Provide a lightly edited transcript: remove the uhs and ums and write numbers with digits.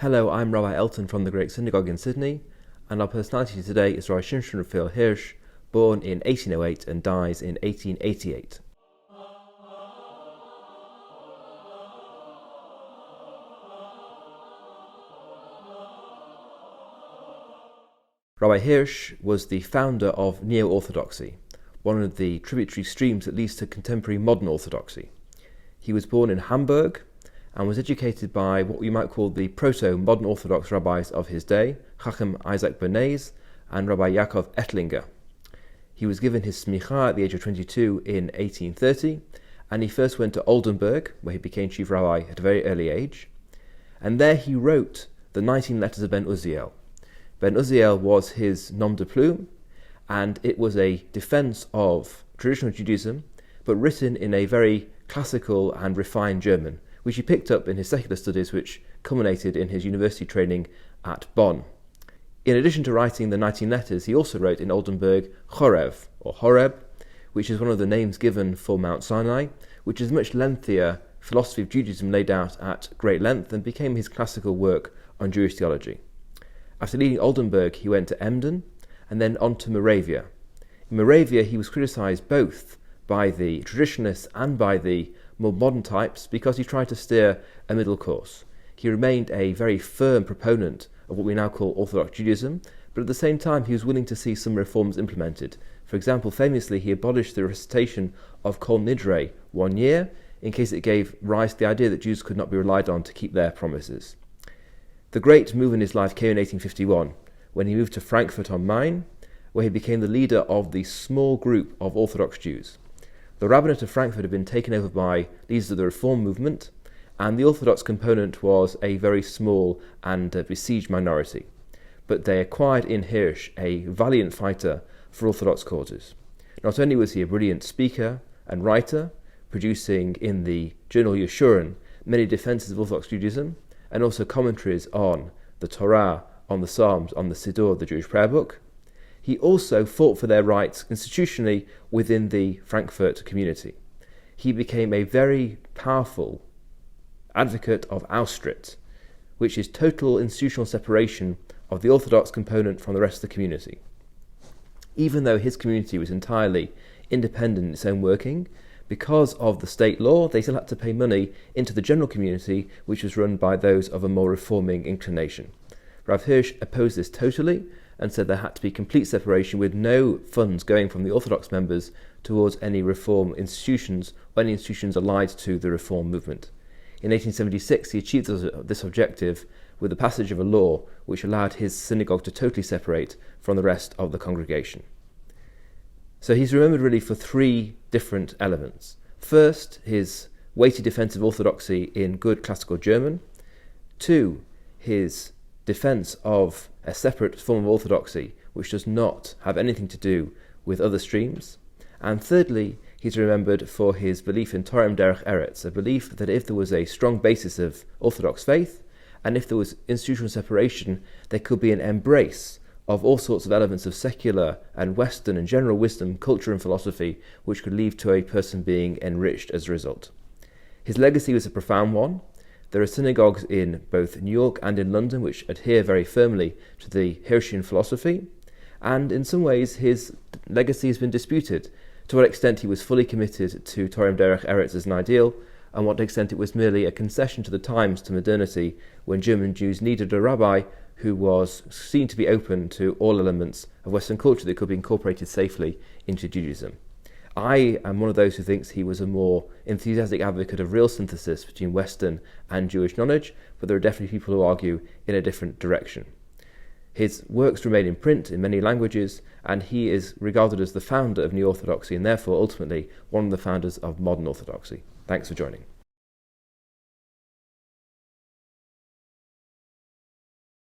Hello, I'm Rabbi Elton from the Great Synagogue in Sydney, and our personality today is Rabbi Shimshon Raphael Hirsch, born in 1808 and dies in 1888. Rabbi Hirsch was the founder of Neo-Orthodoxy, one of the tributary streams that leads to contemporary modern Orthodoxy. He was born in Hamburg and was educated by what we might call the proto-modern Orthodox rabbis of his day, Chacham Isaac Bernays and Rabbi Yaakov Ettlinger. He was given his smicha at the age of 22 in 1830, and he first went to Oldenburg, where he became chief rabbi at a very early age, and there he wrote the 19 letters of Ben Uziel. Ben Uziel was his nom de plume, and it was a defense of traditional Judaism, but written in a very classical and refined German, which he picked up in his secular studies, which culminated in his university training at Bonn. In addition to writing the 19 letters, he also wrote in Oldenburg Chorev, or Horeb, which is one of the names given for Mount Sinai, which is a much lengthier philosophy of Judaism laid out at great length and became his classical work on Jewish theology. After leaving Oldenburg, he went to Emden and then on to Moravia. In Moravia, he was criticized both by the traditionalists and by the more modern types because he tried to steer a middle course. He remained a very firm proponent of what we now call Orthodox Judaism, but at the same time he was willing to see some reforms implemented. For example, famously, he abolished the recitation of Kol Nidre 1 year in case it gave rise to the idea that Jews could not be relied on to keep their promises. The great move in his life came in 1851, when he moved to Frankfurt on Main, where he became the leader of the small group of Orthodox Jews. The rabbinate of Frankfurt had been taken over by leaders of the Reform movement, and the Orthodox component was a very small and besieged minority. But they acquired in Hirsch a valiant fighter for Orthodox causes. Not only was he a brilliant speaker and writer, producing in the journal Yeshurun many defenses of Orthodox Judaism, and also commentaries on the Torah, on the Psalms, on the Siddur, the Jewish prayer book, he also fought for their rights institutionally within the Frankfurt community. He became a very powerful advocate of Austritt, which is total institutional separation of the Orthodox component from the rest of the community. Even though his community was entirely independent in its own working, because of the state law, they still had to pay money into the general community, which was run by those of a more reforming inclination. Rav Hirsch opposed this totally, and said there had to be complete separation with no funds going from the Orthodox members towards any reform institutions or any institutions allied to the reform movement. In 1876, he achieved this objective with the passage of a law which allowed his synagogue to totally separate from the rest of the congregation. So he's remembered really for three different elements. First, his weighty defense of orthodoxy in good classical German. Two, his defense of a separate form of orthodoxy which does not have anything to do with other streams. And thirdly, he's remembered for his belief in Torah derech eretz, a belief that if there was a strong basis of orthodox faith, and if there was institutional separation, there could be an embrace of all sorts of elements of secular and Western and general wisdom, culture and philosophy, which could lead to a person being enriched as a result. His legacy was a profound one. There are synagogues in both New York and in London which adhere very firmly to the Hirschian philosophy, and in some ways his legacy has been disputed, to what extent he was fully committed to Torah derech eretz as an ideal, and what extent it was merely a concession to the times, to modernity, when German Jews needed a rabbi who was seen to be open to all elements of Western culture that could be incorporated safely into Judaism. I am one of those who thinks he was a more enthusiastic advocate of real synthesis between Western and Jewish knowledge, but there are definitely people who argue in a different direction. His works remain in print in many languages, and he is regarded as the founder of Neo-Orthodoxy and therefore ultimately one of the founders of modern Orthodoxy. Thanks for joining.